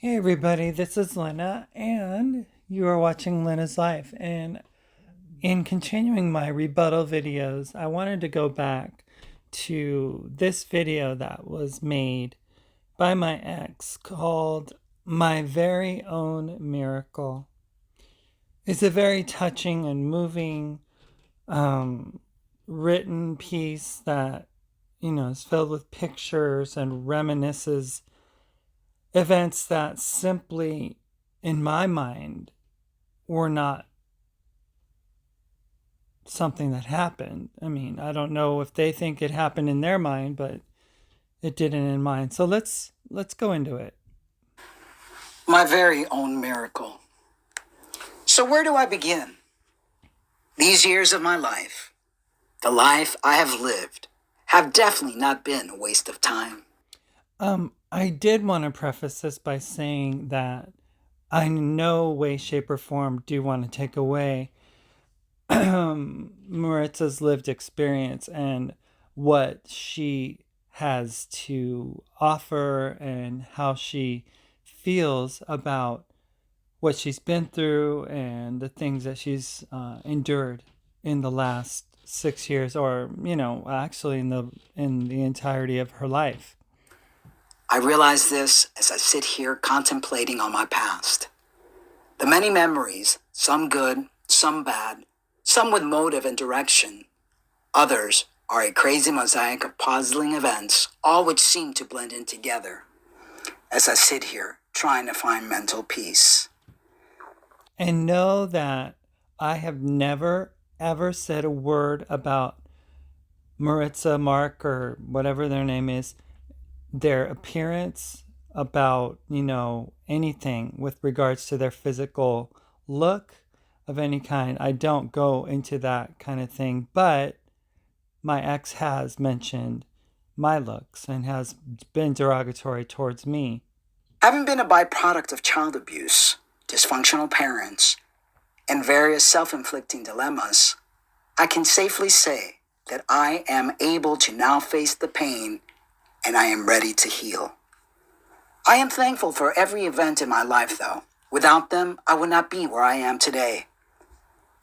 Hey everybody, this is Lynna, and you are watching Lynna's Life. And in continuing my rebuttal videos, I wanted to go back to this video that was made by my ex called My Very Own Miracle. It's a very touching and moving written piece that, is filled with pictures and reminisces events that simply, in my mind, were not something that happened. I mean, I don't know if they think it happened in their mind, but it didn't in mine. So let's go into it. My very own miracle. So where do I begin? These years of my life, the life I have lived, have definitely not been a waste of time. I did want to preface this by saying that I in no way, shape, or form do want to take away Maritza's lived experience and what she has to offer and how she feels about what she's been through and the things that she's endured in the last 6 years, or actually in the entirety of her life. I realize this as I sit here contemplating on my past. The many memories, some good, some bad, some with motive and direction. Others are a crazy mosaic of puzzling events, all which seem to blend in together as I sit here trying to find mental peace. And know that I have never ever said a word about Maritza, Mark, or whatever their name is, their appearance, about, anything with regards to their physical look of any kind. I don't go into that kind of thing, but my ex has mentioned my looks and has been derogatory towards me. Having been a byproduct of child abuse, dysfunctional parents, and various self-inflicting dilemmas, I can safely say that I am able to now face the pain and I am ready to heal. I am thankful for every event in my life, though. Without them, I would not be where I am today.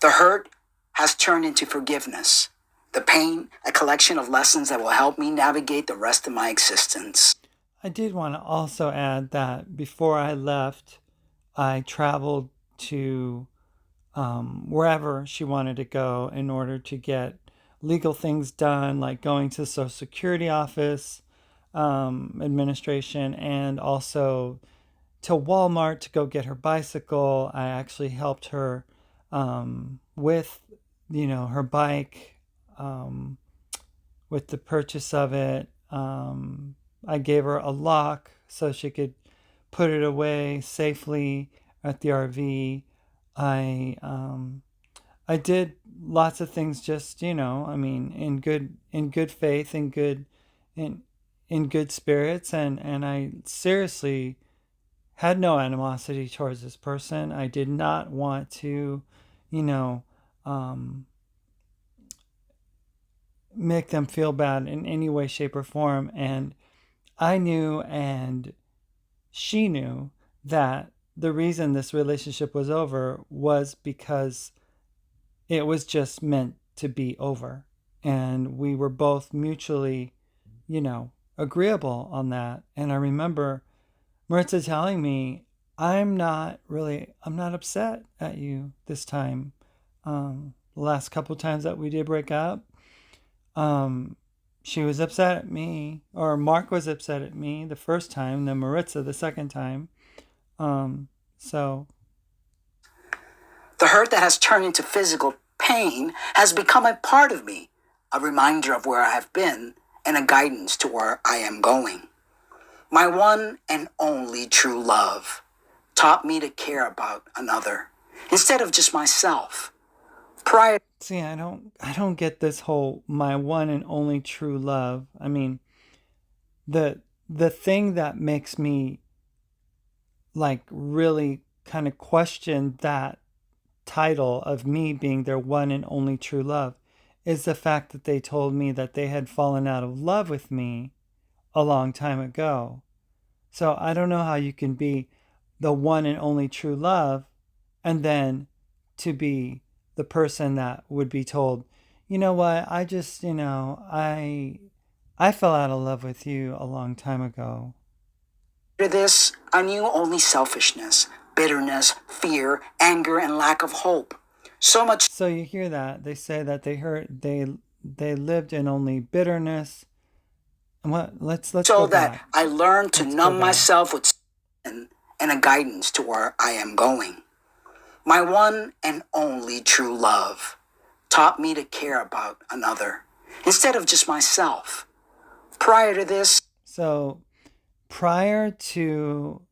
The hurt has turned into forgiveness. The pain, a collection of lessons that will help me navigate the rest of my existence. I did want to also add that before I left, I traveled to wherever she wanted to go in order to get legal things done, like going to the Social Security office administration, and also to Walmart to go get her bicycle. I actually helped her with, her bike, with the purchase of it. I gave her a lock so she could put it away safely at the RV. I did lots of things, just, in good faith, in in good spirits, and I seriously had no animosity towards this person. I did not want to, you know, um, make them feel bad in any way, shape, or form. And I knew, and she knew, that the reason this relationship was over was because it was just meant to be over. And we were both mutually, agreeable on that. And I remember Maritza telling me, I'm not upset at you this time. The last couple times that we did break up, um, she was upset at me, or Mark was upset at me the first time, then Maritza the second time. So The hurt that has turned into physical pain has become a part of me, a reminder of where I have been and a guidance to where I am going. My one and only true love taught me to care about another instead of just myself. Prior see, I don't get this whole my one and only true love. I mean, the thing that makes me like really kind of question that title of me being their one and only true love is the fact that they told me that they had fallen out of love with me a long time ago. So I don't know how you can be the one and only true love, and then to be the person that would be told, you know what, I just, I fell out of love with you a long time ago. After this, I knew only selfishness, bitterness, fear, anger, and lack of hope. So much So you hear that they say that they lived in only bitterness. And what? Let's so go that back. I learned to Let's go numb back. myself with sin and a guidance to where I am going. My one and only true love taught me to care about another instead of just myself. Prior to this, So prior to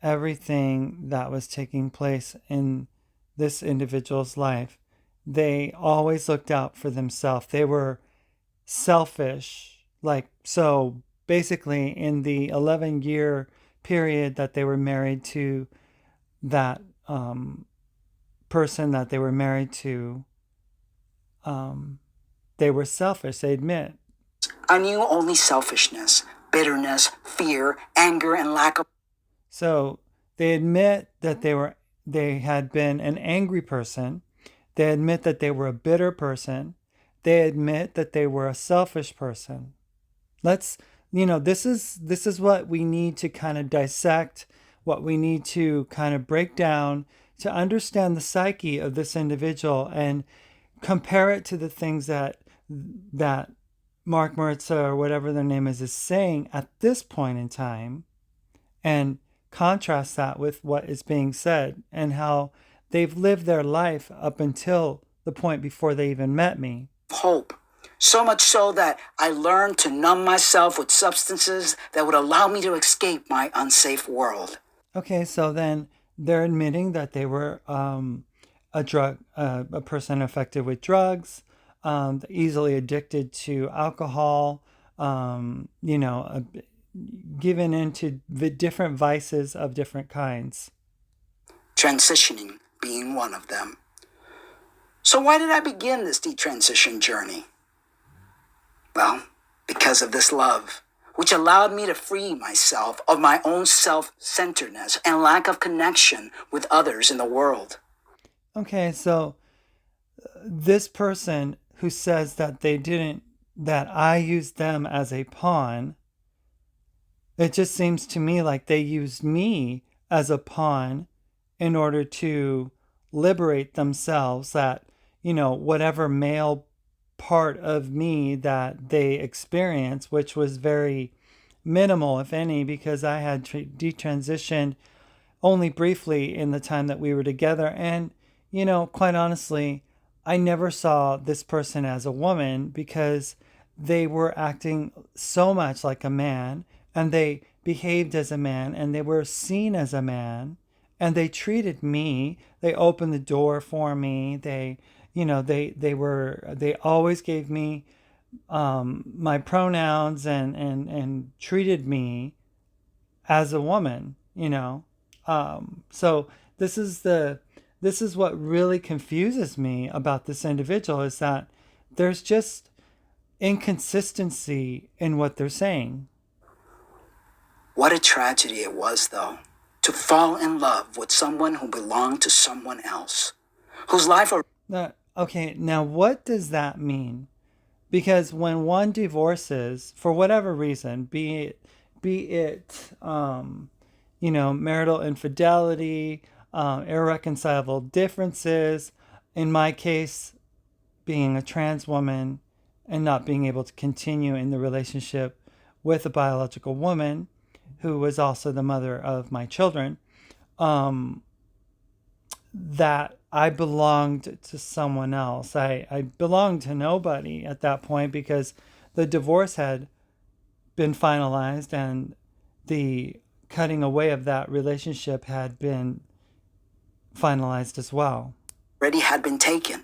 everything that was taking place in this individual's life, they always looked out for themselves. They were selfish. Like, so basically, in the 11-year period that they were married to that person that they were married to, um, they were selfish. They admit. I knew only selfishness, bitterness, fear, anger, and lack of So they admit that they had been an angry person. They admit that they were a bitter person. They admit that they were a selfish person. Let's, this is what we need to kind of dissect, what we need to kind of break down to understand the psyche of this individual and compare it to the things that Mark Maritza or whatever their name is saying at this point in time, and contrast that with what is being said and how they've lived their life up until the point before they even met me. hope. So much so that I learned to numb myself with substances that would allow me to escape my unsafe world. Okay, so then they're admitting that they were a person affected with drugs, easily addicted to alcohol, given into the different vices of different kinds. Transitioning being one of them. So why did I begin this detransition journey? Well, because of this love, which allowed me to free myself of my own self-centeredness and lack of connection with others in the world. Okay, so this person who says that that I used them as a pawn, it just seems to me like they used me as a pawn in order to liberate themselves, that, whatever male part of me that they experienced, which was very minimal, if any, because I had detransitioned only briefly in the time that we were together. And, quite honestly, I never saw this person as a woman because they were acting so much like a man, and they behaved as a man, and they were seen as a man, and they treated me, they opened the door for me, they always gave me my pronouns, and treated me as a woman, so this is what really confuses me about this individual, is that there's just inconsistency in what they're saying. What a tragedy it was, though, to fall in love with someone who belonged to someone else, whose life. Okay, now what does that mean? Because when one divorces for whatever reason, be it marital infidelity, irreconcilable differences, in my case, being a trans woman and not being able to continue in the relationship with a biological woman who was also the mother of my children, um, that I belonged to someone else. I belonged to nobody at that point because the divorce had been finalized, and the cutting away of that relationship had been finalized as well. Already had been taken.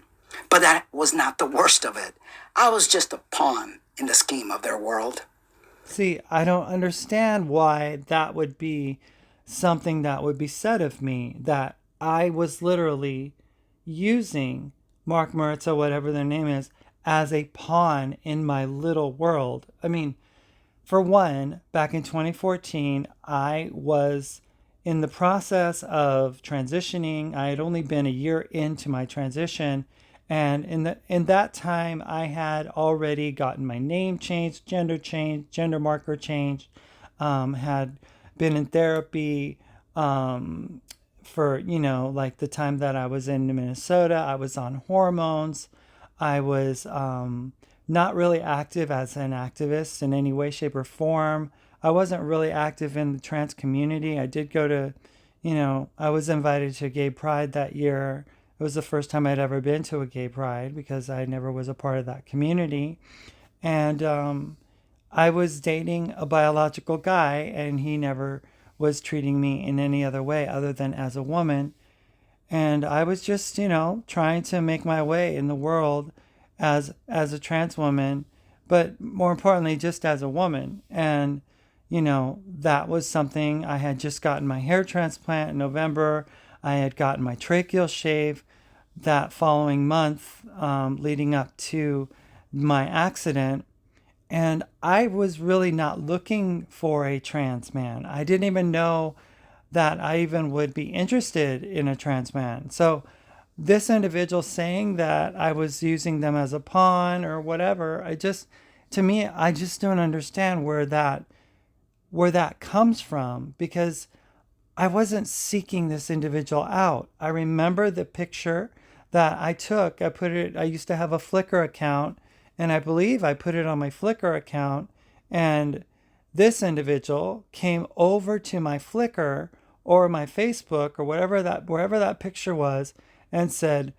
But that was not the worst of it. I was just a pawn in the scheme of their world. See, I don't understand why that would be something that would be said of me, that I was literally using Mark Maritza, whatever their name is, as a pawn in my little world. I mean, for one, back in 2014, I was in the process of transitioning, I had only been a year into my transition, and in that time, I had already gotten my name changed, gender marker changed, had been in therapy for like the time that I was in Minnesota. I was on hormones. I was not really active as an activist in any way, shape, or form. I wasn't really active in the trans community. I did go to, I was invited to Gay Pride that year. It was the first time I'd ever been to a gay pride because I never was a part of that community. And I was dating a biological guy, and he never was treating me in any other way other than as a woman. And I was just, trying to make my way in the world as a trans woman, but more importantly, just as a woman. And that was something. I had just gotten my hair transplant in November. I had gotten my tracheal shave that following month, leading up to my accident. And I was really not looking for a trans man. I didn't even know that I even would be interested in a trans man. So this individual saying that I was using them as a pawn or whatever, to me, I just don't understand where that comes from, because I wasn't seeking this individual out. I remember the picture that I took. I used to have a Flickr account, and I believe I put it on my Flickr account, and this individual came over to my Flickr or my Facebook or wherever that picture was, and said,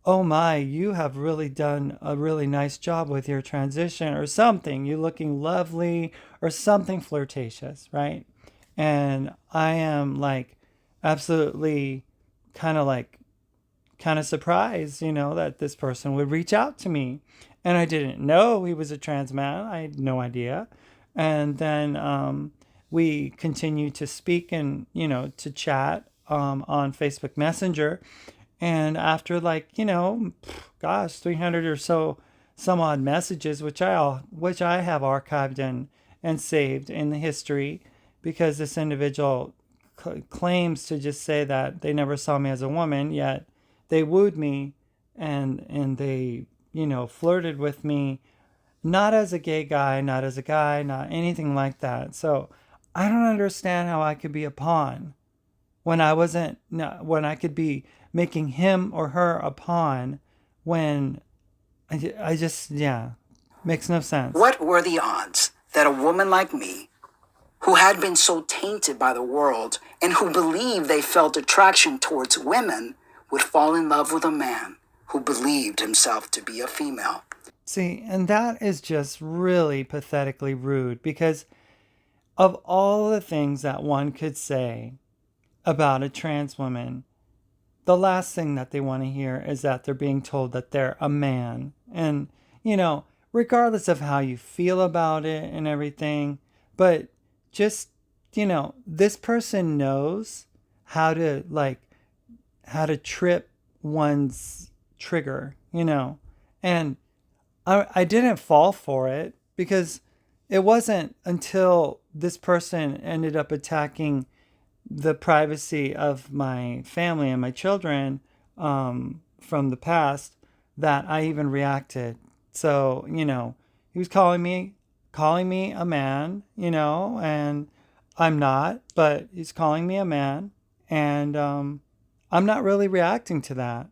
"Oh my, you have really done a really nice job with your transition," or something. "You're looking lovely," or something flirtatious, right? And I am like absolutely kind of like kind of surprised, that this person would reach out to me. And I didn't know he was a trans man. I had no idea. And then we continued to speak and, to chat on Facebook Messenger. And after gosh, 300 or so some odd messages, which I have archived and saved in the history, because this individual claims to just say that they never saw me as a woman, yet they wooed me, and they flirted with me, not as a gay guy, not as a guy, not anything like that. So I don't understand how I could be a pawn when I wasn't, no, when I could be making him or her a pawn, when I just, yeah, makes no sense. What were the odds that a woman like me, who had been so tainted by the world and who believed they felt attraction towards women, would fall in love with a man who believed himself to be a female? See, and that is just really pathetically rude, because of all the things that one could say about a trans woman, the last thing that they want to hear is that they're being told that they're a man. And, regardless of how you feel about it and everything, but just, this person knows how to, how to trip one's trigger, and I didn't fall for it, because it wasn't until this person ended up attacking the privacy of my family and my children, from the past, that I even reacted. So, he was calling me a man, and I'm not, but he's calling me a man, and I'm not really reacting to that.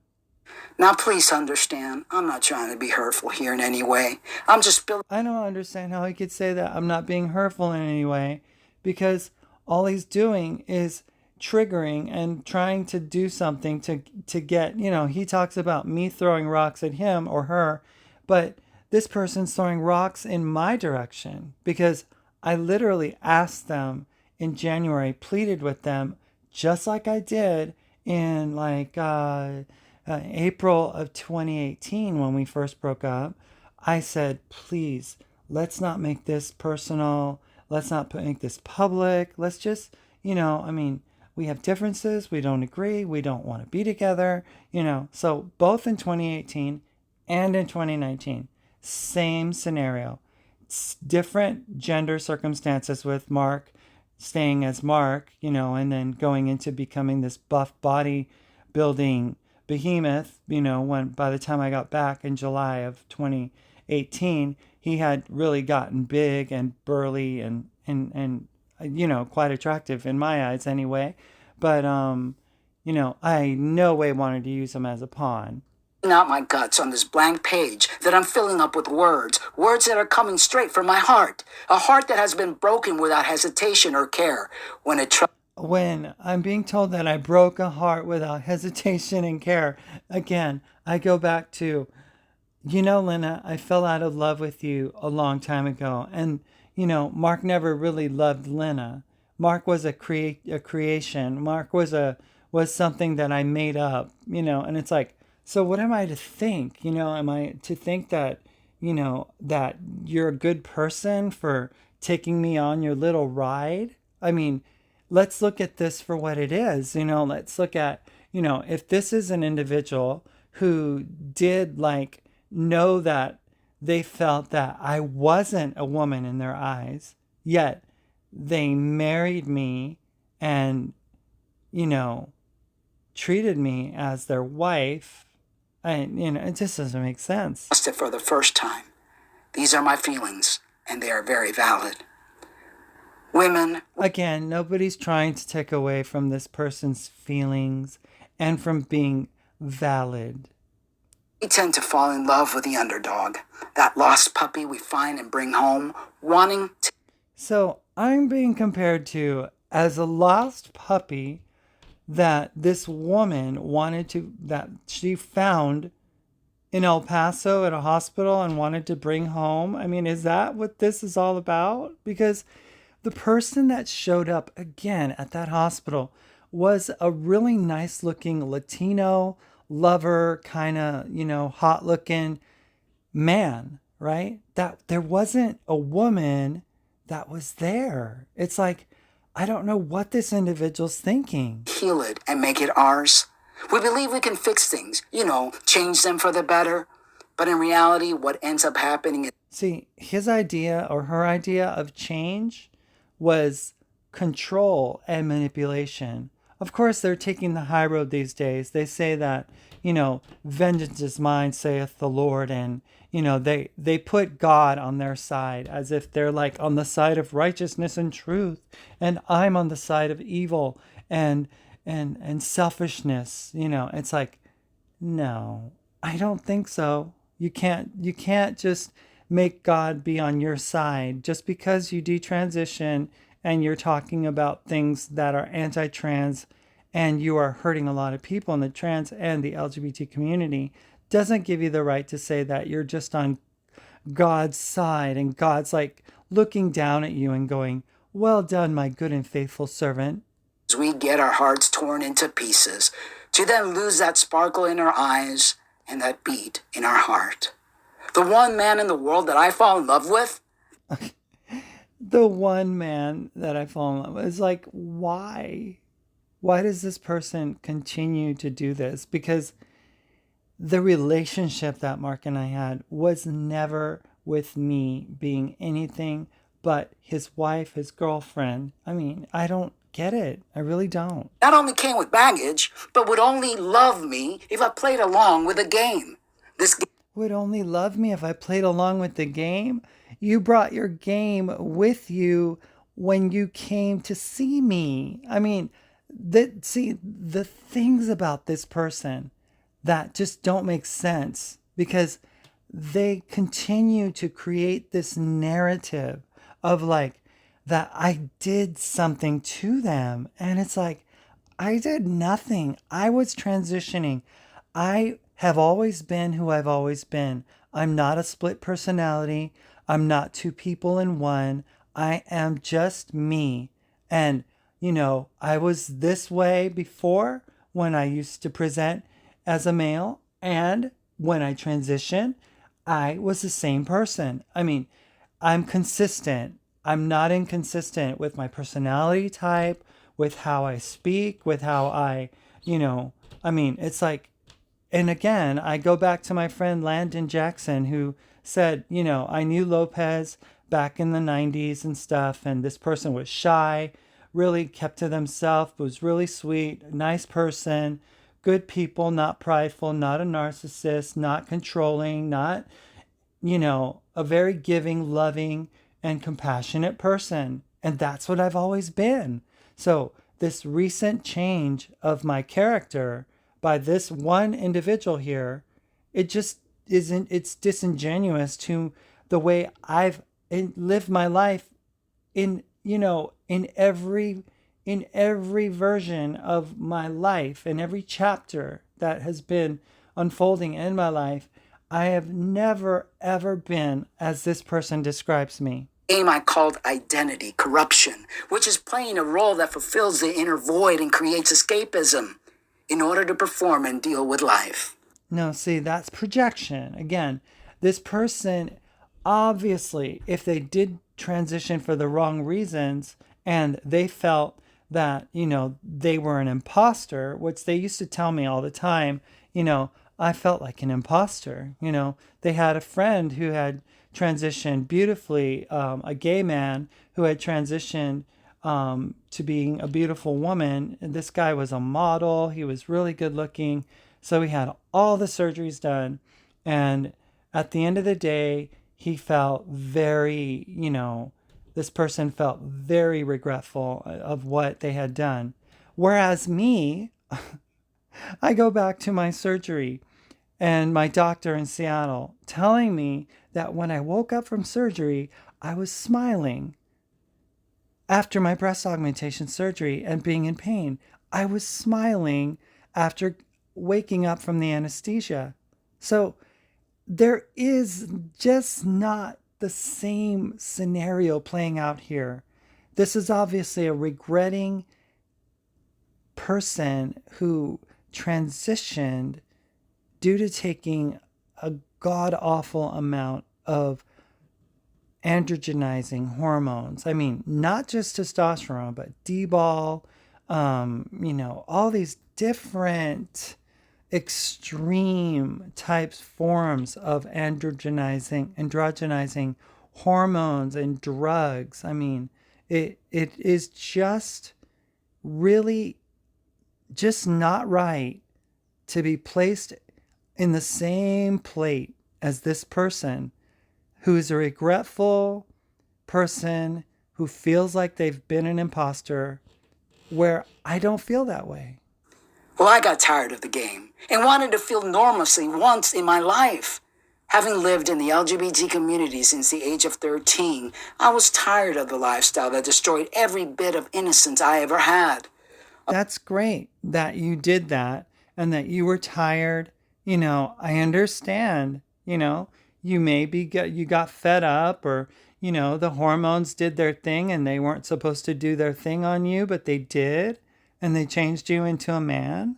Now, please understand, I'm not trying to be hurtful here in any way. I'm just building. I don't understand how he could say that I'm not being hurtful in any way, because all he's doing is triggering and trying to do something to get, he talks about me throwing rocks at him or her, but this person's throwing rocks in my direction, because I literally asked them in January, pleaded with them, just like I did in April of 2018 when we first broke up. I said, please, let's not make this personal. Let's not make this public. Let's just, we have differences. We don't agree. We don't want to be together, So both in 2018 and in 2019, same scenario. It's different gender circumstances with Mark, staying as Mark, and then going into becoming this buff body building behemoth, when by the time I got back in July of 2018, he had really gotten big and burly and quite attractive in my eyes anyway. But I no way wanted to use him as a pawn. Out my guts on this blank page that I'm filling up with words, words that are coming straight from my heart, a heart that has been broken without hesitation or care. When I'm being told that I broke a heart without hesitation and care, again, I go back to, Lynna, I fell out of love with you a long time ago. And, Mark never really loved Lynna. Mark was a creation. Mark was something that I made up, and it's like, so what am I to think? Am I to think that, that you're a good person for taking me on your little ride? I mean, let's look at this for what it is. Let's look at, if this is an individual who did like know that they felt that I wasn't a woman in their eyes, yet they married me and, you know, treated me as their wife. And, it just doesn't make sense. Lost it for the first time. These are my feelings, and they are very valid. Women. Again, nobody's trying to take away from this person's feelings and from being valid. We tend to fall in love with the underdog, that lost puppy we find and bring home, wanting to. So I'm being compared to as a lost puppy that this woman that she found in El Paso at a hospital and wanted to bring home. I mean, is that what this is all about? Because the person that showed up again at that hospital was a really nice looking Latino lover, kind of, hot looking man, right? That there wasn't a woman that was there. It's like, I don't know what this individual's thinking. Heal it and make it ours. We believe we can fix things, change them for the better. But in reality, what ends up happening is. See, his idea or her idea of change was control and manipulation. Of course, they're taking the high road these days. They say that, vengeance is mine, saith the Lord. And, they put God on their side as if they're like on the side of righteousness and truth. And I'm on the side of evil and selfishness. It's like, no, I don't think so. You can't just make God be on your side just because you detransition and you're talking about things that are anti-trans and you are hurting a lot of people in the trans and the LGBT community doesn't give you the right to say that you're just on God's side and God's like looking down at you and going, well done, my good and faithful servant. We get our hearts torn into pieces to then lose that sparkle in our eyes and that beat in our heart. The one man in the world that I fall in love with. The one man that I fall in love with is like, why? Why does this person continue to do this? Because the relationship that Mark and I had was never with me being anything but his wife, his girlfriend. I mean, I don't get it. I really don't. Not only came with baggage, but would only love me if I played along with the game. Would only love me if I played along with the game? You brought your game with you when you came to see me. I mean, the things about this person that just don't make sense because they continue to create this narrative of like that I did something to them. And it's like, I did nothing. I was transitioning. I have always been who I've always been. I'm not a split personality. I'm not two people in one. I am just me. And, I was this way before when I used to present as a male. And when I transitioned, I was the same person. I mean, I'm consistent. I'm not inconsistent with my personality type, with how I speak, with how it's like, and again, I go back to my friend Landon Jackson, who said, I knew Lopez back in the 90s and stuff, and this person was shy, really kept to themselves, was really sweet, nice person, good people, not prideful, not a narcissist, not controlling, not, a very giving, loving, and compassionate person. And that's what I've always been. So, this recent change of my character by this one individual here, it just isn't, it's disingenuous to the way I've lived my life in, in every version of my life, in every chapter that has been unfolding in my life. I have never ever been as this person describes me. Game I called identity corruption, which is playing a role that fulfills the inner void and creates escapism in order to perform and deal with life. No, see, that's projection. Again, this person, obviously, if they did transition for the wrong reasons and they felt that, they were an imposter, which they used to tell me all the time, I felt like an imposter. They had a friend who had transitioned beautifully, a gay man who had transitioned to being a beautiful woman. And this guy was a model, he was really good looking. So he had all the surgeries done. And at the end of the day, he felt very, this person felt very regretful of what they had done. Whereas me, I go back to my surgery and my doctor in Seattle telling me that when I woke up from surgery, I was smiling. After my breast augmentation surgery and being in pain, I was smiling after waking up from the anesthesia. So there is just not the same scenario playing out here. This is obviously a regretting person who transitioned due to taking a god awful amount of androgenizing hormones. I mean, not just testosterone, but D-bol, all these different extreme types, forms of androgenizing hormones and drugs. I mean, it is just really just not right to be placed in the same plate as this person who is a regretful person who feels like they've been an imposter, where I don't feel that way. Well, I got tired of the game and wanted to feel normalcy once in my life. Having lived in the LGBT community since the age of 13, I was tired of the lifestyle that destroyed every bit of innocence I ever had. That's great that you did that and that you were tired. I understand, you maybe you got fed up, or, the hormones did their thing and they weren't supposed to do their thing on you, but they did. And they changed you into a man.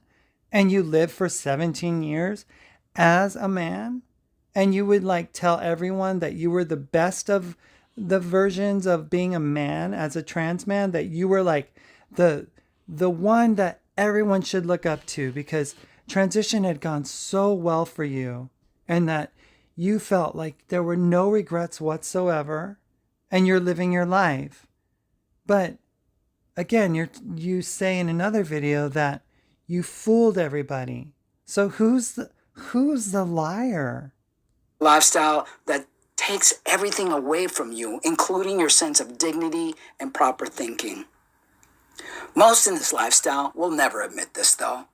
And you lived for 17 years as a man. And you would like tell everyone that you were the best of the versions of being a man as a trans man, that you were like the one that everyone should look up to because transition had gone so well for you, and that you felt like there were no regrets whatsoever and you're living your life. But again, you say in another video that you fooled everybody. So who's the liar? Lifestyle that takes everything away from you, including your sense of dignity and proper thinking. Most in this lifestyle will never admit this, though.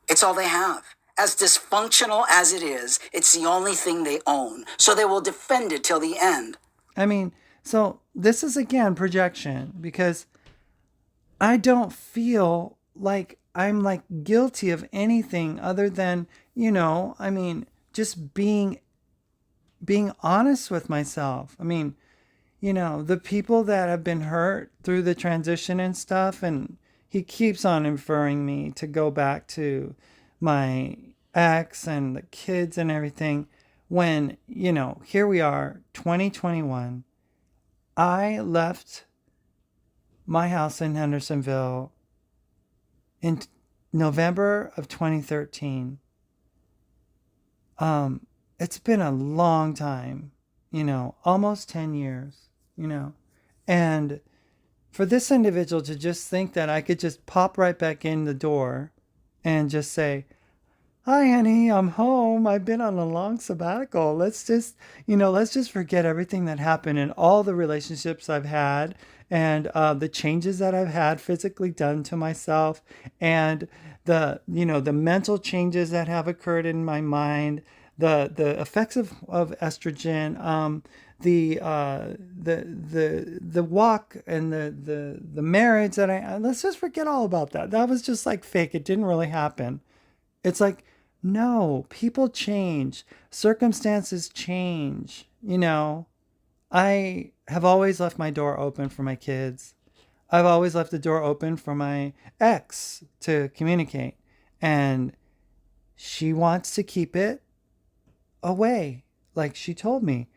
It's all they have. As dysfunctional as it is, it's the only thing they own, so they will defend it till the end. I mean, so this is again projection, because I don't feel like I'm like guilty of anything other than, just being honest with myself. I mean, the people that have been hurt through the transition and stuff, and he keeps on inferring me to go back to my ex and the kids and everything. When, here we are, 2021. I left my house in Hendersonville in November of 2013. It's been a long time, almost 10 years, and For this individual to just think that I could just pop right back in the door and just say, "Hi, honey, I'm home. I've been on a long sabbatical. Let's just forget everything that happened and all the relationships I've had and the changes that I've had physically done to myself and the mental changes that have occurred in my mind, the effects of estrogen, the walk and the marriage that let's just forget all about that. That was just like fake. It didn't really happen." It's like, no, people change, circumstances change. I have always left my door open for my kids. I've always left the door open for my ex to communicate. And she wants to keep it away. Like she told me,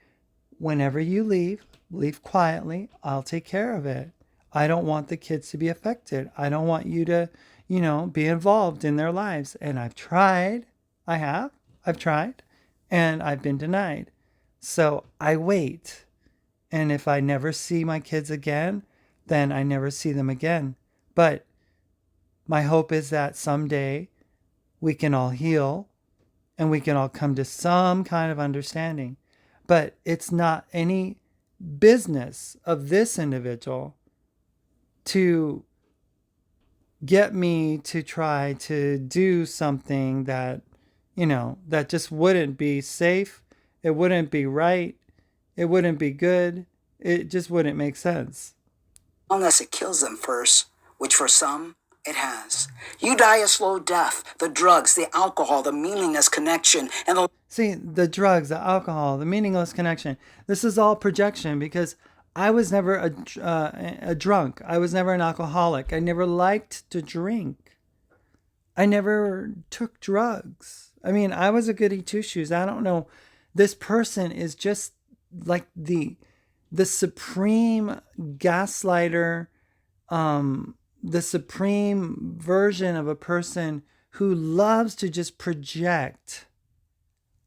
whenever you leave, leave quietly. I'll take care of it. I don't want the kids to be affected. I don't want you to, be involved in their lives. And I've tried. I have. I've tried. And I've been denied. So I wait. And if I never see my kids again, then I never see them again. But my hope is that someday we can all heal and we can all come to some kind of understanding. But it's not any business of this individual to get me to try to do something that just wouldn't be safe. It wouldn't be right. It wouldn't be good. It just wouldn't make sense. Unless it kills them first, which for some, it has. You die a slow death. The drugs, the alcohol, the meaningless connection, and the See, the drugs, the alcohol, the meaningless connection. This is all projection because I was never a drunk. I was never an alcoholic. I never liked to drink. I never took drugs. I mean, I was a goody two shoes. I don't know. This person is just like the supreme gaslighter, the supreme version of a person who loves to just project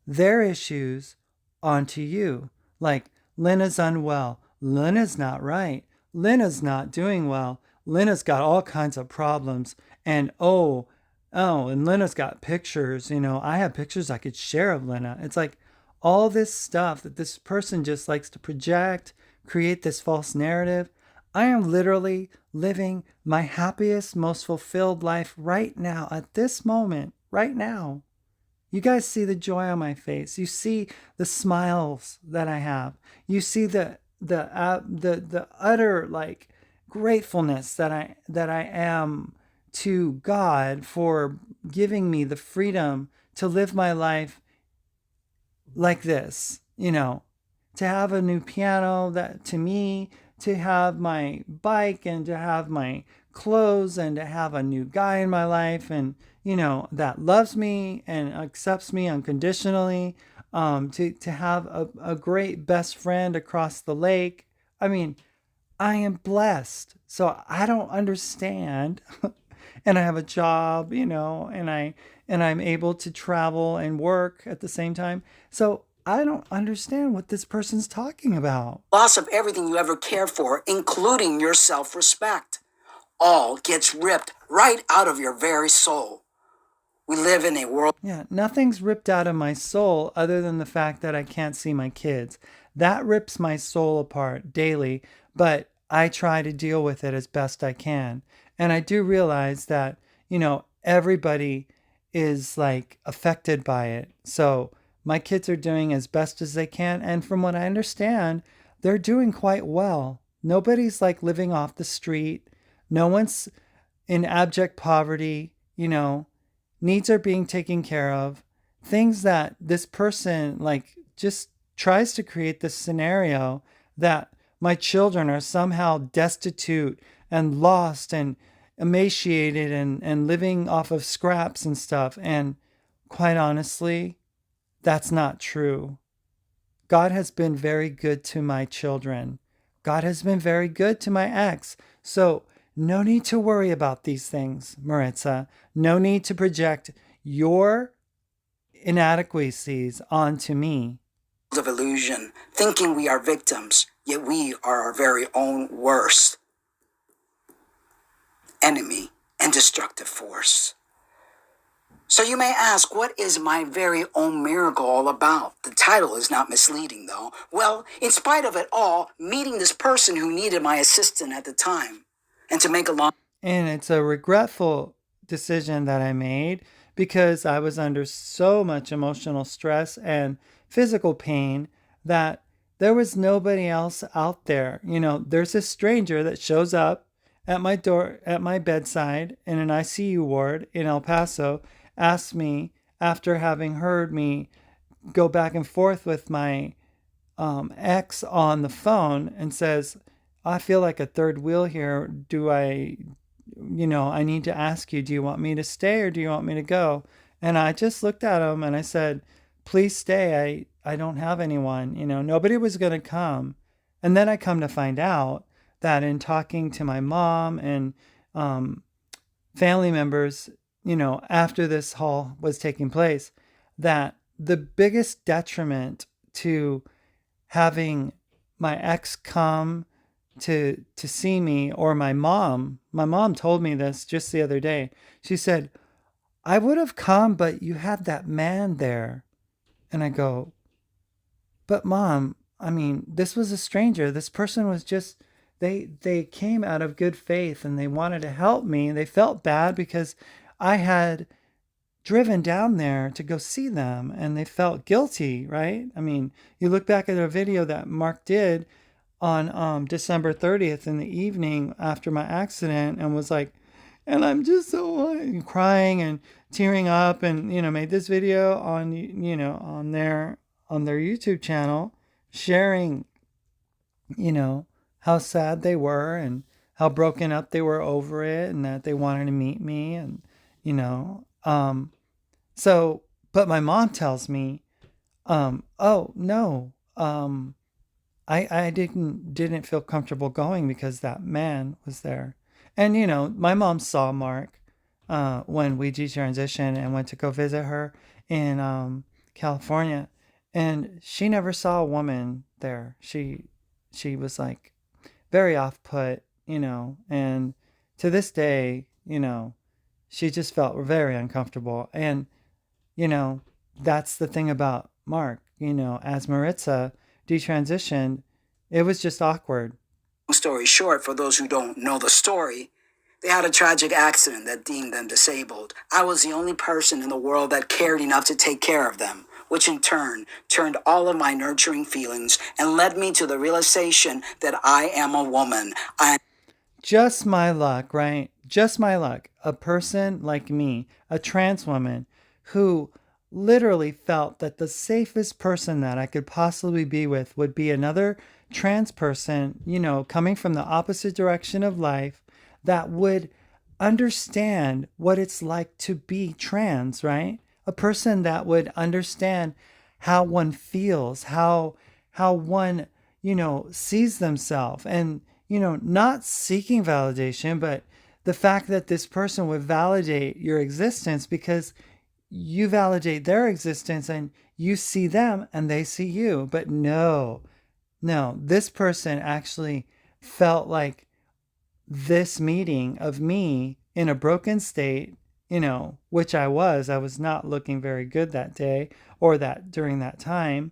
their issues onto you. Like, Lynna's unwell. Lynna's not right. Lynna's not doing well. Lynna's got all kinds of problems. And and Lynna's got pictures. I have pictures I could share of Lynna. It's like all this stuff that this person just likes to project, create this false narrative. I am literally living my happiest, most fulfilled life right now, at this moment, right now. You guys see the joy on my face. You see the smiles that I have. You see the utter like gratefulness that I am to God for giving me the freedom to live my life like this, to have a new piano that to me, to have my bike and to have my clothes and to have a new guy in my life and that loves me and accepts me unconditionally, to have a great best friend across the lake. I mean, I am blessed. So I don't understand. And I have a job, and I'm able to travel and work at the same time. So I don't understand what this person's talking about. loss of everything you ever cared for, including your self-respect, all gets ripped right out of your very soul. We live in a world. Yeah, nothing's ripped out of my soul other than the fact that I can't see my kids. That rips my soul apart daily, but I try to deal with it as best I can. And I do realize that, everybody is like affected by it. So my kids are doing as best as they can. And from what I understand, they're doing quite well. Nobody's like living off the street. No one's in abject poverty, needs are being taken care of. Things that this person like just tries to create this scenario that my children are somehow destitute and lost and emaciated and living off of scraps and stuff. And quite honestly, that's not true. God has been very good to my children. God has been very good to my ex. So no need to worry about these things, Maritza. No need to project your inadequacies onto me. Of illusion, thinking we are victims, yet we are our very own worst. enemy and destructive force. So you may ask, what is my very own miracle all about? The title is not misleading, though. Well, in spite of it all, meeting this person who needed my assistance at the time, and to make a long... And it's a regretful decision that I made because I was under so much emotional stress and physical pain that there was nobody else out there. There's this stranger that shows up at my door, at my bedside in an ICU ward in El Paso, asks me, after having heard me go back and forth with my ex on the phone, and says, I feel like a third wheel here. I need to ask you, do you want me to stay or do you want me to go? And I just looked at him and I said, please stay. I don't have anyone. Nobody was going to come. And then I come to find out that in talking to my mom and family members, after this haul was taking place, that the biggest detriment to having my ex come to see me, or my mom told me this just the other day. She said, I would have come, but you had that man there. And I go, but mom, I mean, this was a stranger. This person was just, they came out of good faith and they wanted to help me. They felt bad because I had driven down there to go see them and they felt guilty, right? I mean, you look back at a video that Mark did on December 30th in the evening after my accident, and was like, and I'm just so crying and tearing up, and made this video on their YouTube channel, sharing how sad they were and how broken up they were over it, and that they wanted to meet me, and so, but my mom tells me, oh no, I didn't feel comfortable going because that man was there. And my mom saw Mark when we detransitioned and went to go visit her in California, and she never saw a woman there. She was like very off put, and to this day, she just felt very uncomfortable. And that's the thing about Mark. As Maritza detransitioned, it was just awkward. Long story short, for those who don't know the story, they had a tragic accident that deemed them disabled. I was the only person in the world that cared enough to take care of them, which in turn turned all of my nurturing feelings and led me to the realization that I am a woman. Just my luck, right? Just my luck. A person like me, a trans woman, who literally felt that the safest person that I could possibly be with would be another trans person, coming from the opposite direction of life, that would understand what it's like to be trans, right? A person that would understand how one feels, how one, sees themselves, and, not seeking validation, but the fact that this person would validate your existence because you validate their existence and you see them and they see you. But no, this person actually felt like this meeting of me in a broken state, which I was not looking very good that day or that during that time.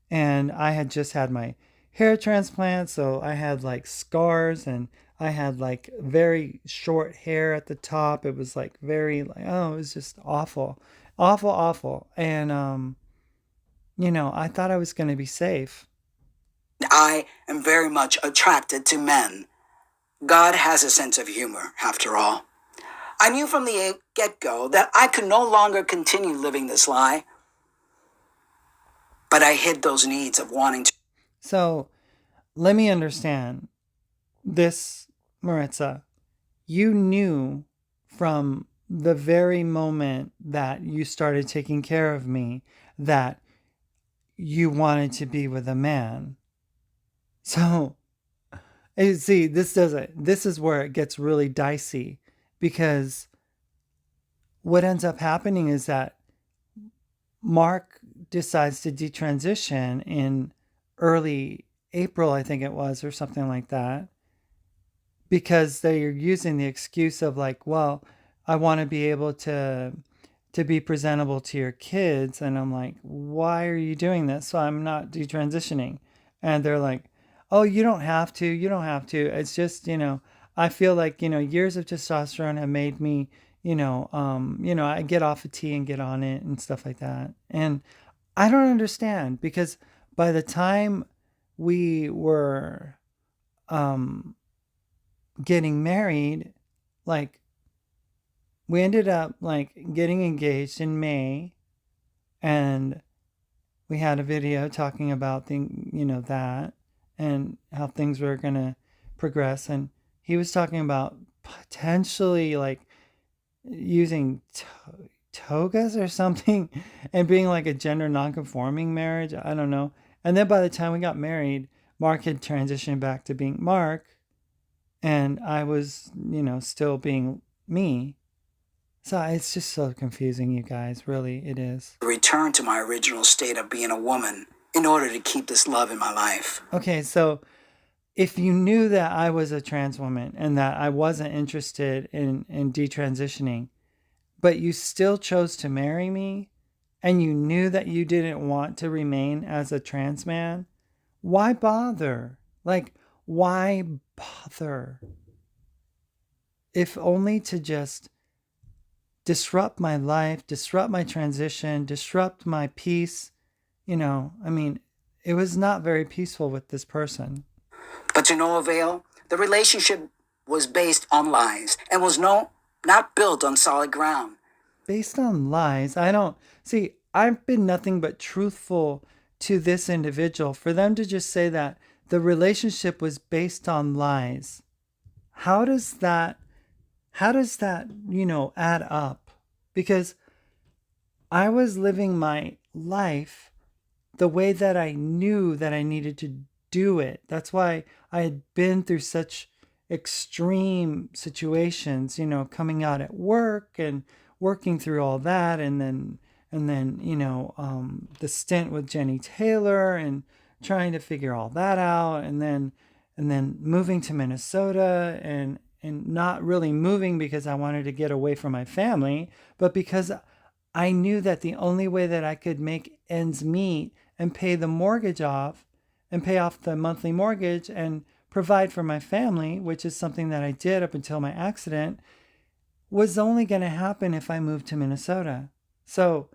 And I had just had my hair transplant, so I had like scars, and I had like very short hair at the top. It was like very like, oh, it was just awful, awful, awful. And I thought I was going to be safe. I am very much attracted to men. God has a sense of humor, after all. I knew from the get-go that I could no longer continue living this lie, but I hid those needs of wanting to. So let me understand this, Maritza. You knew from the very moment that you started taking care of me that you wanted to be with a man. So, see, this is where it gets really dicey, because what ends up happening is that Mark decides to detransition in early April, I think it was, or something like that. because they're using the excuse of like, well, I want to be able to be presentable to your kids. And I'm like, why are you doing this? So I'm not detransitioning. And they're like, oh, you don't have to. You don't have to. It's just, I feel like, years of testosterone have made me, I get off of tea and get on it and stuff like that. And I don't understand because by the time we were um, getting married, like we ended up like getting engaged in May, and we had a video talking about that and how things were going to progress, and he was talking about potentially like using togas or something and being like a gender non-conforming marriage. I don't know. And then by the time we got married, Mark had transitioned back to being Mark, and I was, still being me. So it's just so confusing, you guys. Really, it is. Return to my original state of being a woman in order to keep this love in my life. Okay, so if you knew that I was a trans woman and that I wasn't interested in detransitioning, but you still chose to marry me, and you knew that you didn't want to remain as a trans man, why bother? Like, why bother? If only to just disrupt my life, disrupt my transition, disrupt my peace. I mean, it was not very peaceful with this person. But to no avail, the relationship was based on lies and was not built on solid ground. Based on lies, I don't see, I've been nothing but truthful to this individual. For them to just say that the relationship was based on lies, how does that add up? Because I was living my life the way that I knew that I needed to do it. That's why I had been through such extreme situations, coming out at work and working through all that, and then the stint with Jenny Taylor and trying to figure all that out, and then moving to Minnesota, and not really moving because I wanted to get away from my family, but because I knew that the only way that I could make ends meet and pay the mortgage off and pay off the monthly mortgage and provide for my family, which is something that I did up until my accident, was only going to happen if I moved to Minnesota. So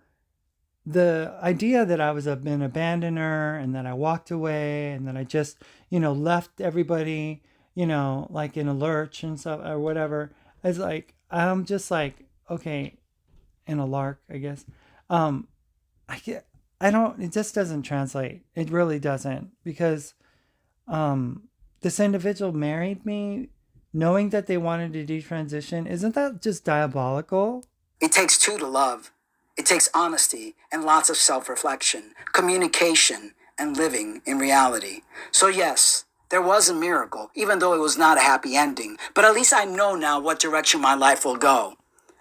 the idea that I was an abandoner and that I walked away and that I just, left everybody, like in a lurch and stuff or whatever, is like, I'm just like, okay, in a lark, I guess. Um, I get, I don't, it just doesn't translate. It really doesn't, because um, this individual married me knowing that they wanted to detransition. Isn't that just diabolical? It takes two to love. It takes honesty and lots of self-reflection, communication, and living in reality. So yes, there was a miracle, even though it was not a happy ending. But at least I know now what direction my life will go.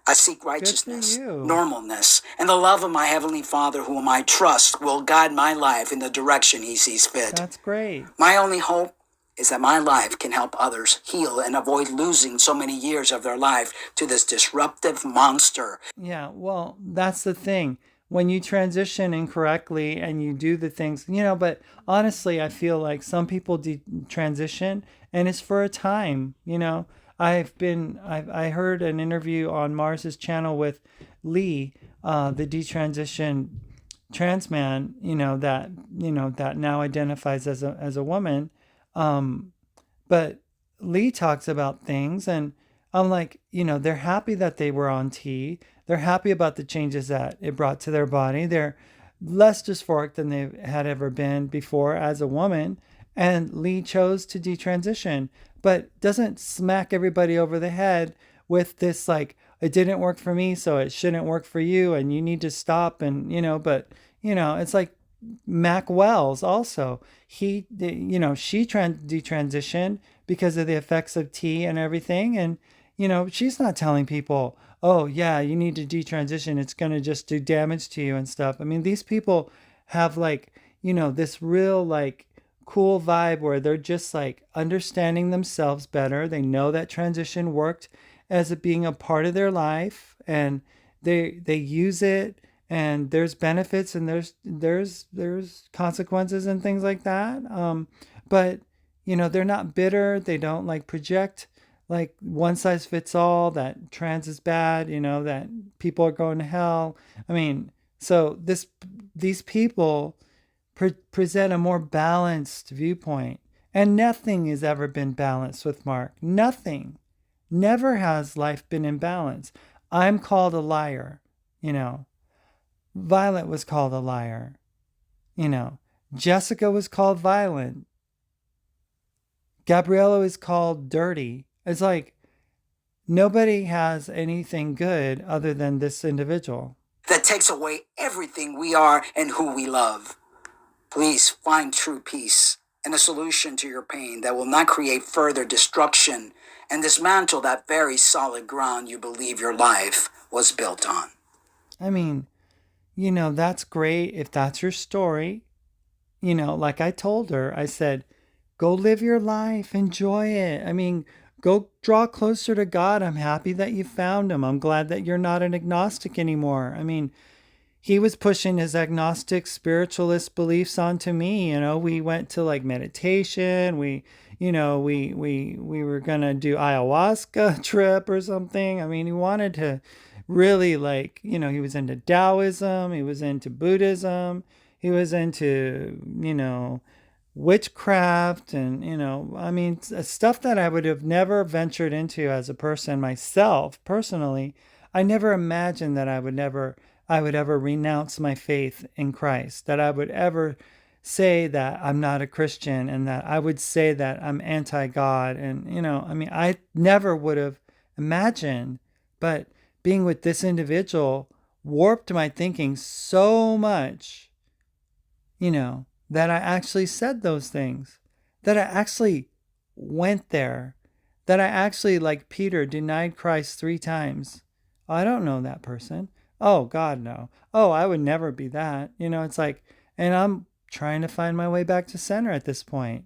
I seek Good for righteousness, you. normalness, and the love of my Heavenly Father, whom I trust will guide my life in the direction He sees fit. That's great. My only hope is that my life can help others heal and avoid losing so many years of their life to this disruptive monster. Yeah, well, that's the thing. When you transition incorrectly and you do the things, but honestly, I feel like some people transition and it's for a time, I heard an interview on Mars's channel with Lee, the detransition trans man, that now identifies as a woman. Um, but Lee talks about things, and I'm like, they're happy that they were on T. They're happy about the changes that it brought to their body. They're less dysphoric than they had ever been before as a woman. And Lee chose to detransition, but doesn't smack everybody over the head with this, like, it didn't work for me, so it shouldn't work for you, and you need to stop. And, but, it's like Mac Wells also. She detransitioned because of the effects of tea and everything. And, she's not telling people, oh, yeah, you need to detransition. It's going to just do damage to you and stuff. I mean, these people have like, this real like cool vibe where they're just like understanding themselves better. They know that transition worked as it being a part of their life, and they use it, and there's benefits, and there's consequences and things like that. But they're not bitter. They don't like project like one size fits all, that trans is bad, that people are going to hell. I mean, so these people present a more balanced viewpoint. And nothing has ever been balanced with Mark. Nothing. Never has life been in balance. I'm called a liar, you know. Violet was called a liar, you know. Jessica was called violent. Gabriella is called dirty. It's like nobody has anything good other than this individual. That takes away everything we are and who we love. Please find true peace and a solution to your pain that will not create further destruction and dismantle that very solid ground you believe your life was built on. I mean, that's great if that's your story. Like I told her, I said, go live your life, enjoy it. I mean, go draw closer to God. I'm happy that you found him. I'm glad that you're not an agnostic anymore. I mean, he was pushing his agnostic spiritualist beliefs onto me. We went to like meditation. We were gonna do ayahuasca trip or something. I mean, he wanted to really like, he was into Taoism, he was into Buddhism, he was into, witchcraft, and I mean, stuff that I would have never ventured into as a person myself personally. I never imagined that I would ever renounce my faith in Christ, that I would ever say that I'm not a Christian, and that I would say that I'm anti-God. And I mean, I never would have imagined. But being with this individual warped my thinking so much, that I actually said those things, that I actually went there, that I actually, like Peter, denied Christ 3 times. I don't know that person. Oh, God, no. Oh, I would never be that. It's like, and I'm trying to find my way back to center at this point.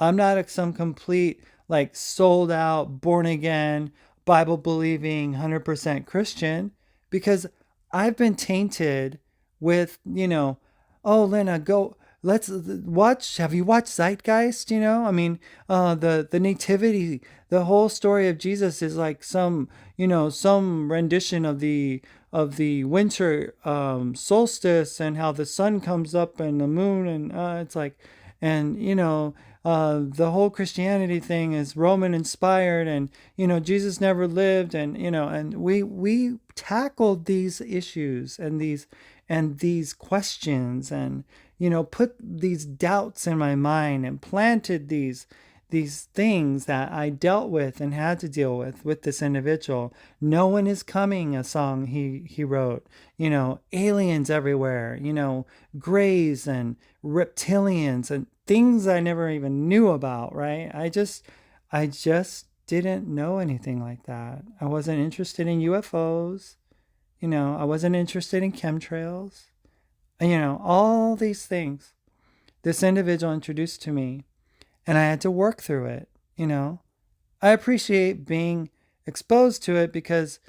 I'm not some complete, like, sold out, born again, Bible believing, 100% Christian, because I've been tainted with, oh, Lynna, go. Let's watch. Have you watched Zeitgeist? I mean, the nativity, the whole story of Jesus is like some rendition of the winter solstice, and how the sun comes up and the moon, and it's like, and the whole Christianity thing is Roman inspired, and Jesus never lived, and and we tackled these issues and these questions, and put these doubts in my mind, and planted these things that I dealt with and had to deal with this individual. No one is coming, a song he wrote. Aliens everywhere. Greys and reptilians and things I never even knew about. Right? I just didn't know anything like that. I wasn't interested in UFOs. I wasn't interested in chemtrails. All these things this individual introduced to me, and I had to work through it. I appreciate being exposed to it because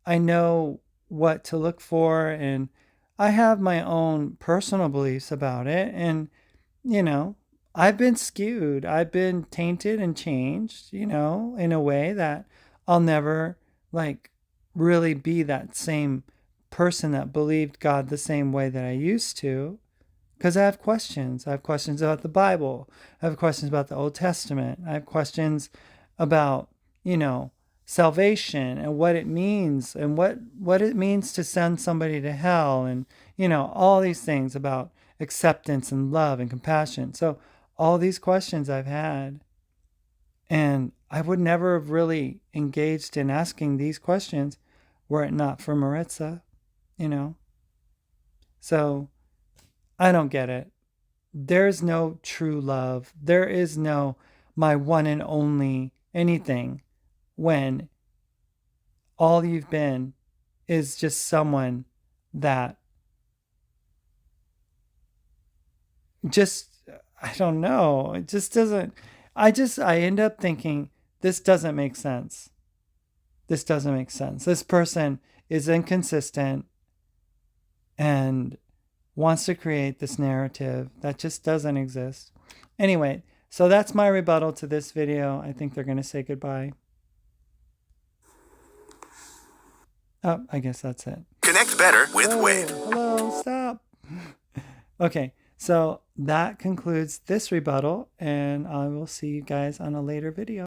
I know what to look for, and I have my own personal beliefs about it. And, you know, I've been skewed, I've been tainted and changed, in a way that I'll never like really be that same person that believed God the same way that I used to. Because I have questions. I have questions about the Bible. I have questions about the Old Testament. I have questions about, salvation and what it means, and what it means to send somebody to hell, and, all these things about acceptance and love and compassion. So all these questions I've had, and I would never have really engaged in asking these questions were it not for Maritza, you know? So I don't get it. There's no true love. There is no my one and only anything when all you've been is just someone that just, I don't know. It just doesn't. I end up thinking this doesn't make sense. This doesn't make sense. This person is inconsistent and wants to create this narrative that just doesn't exist. Anyway, so that's my rebuttal to this video. I think they're going to say goodbye. Oh, I guess that's it. Connect better with Wave. Hello, stop. Okay, so that concludes this rebuttal, and I will see you guys on a later video.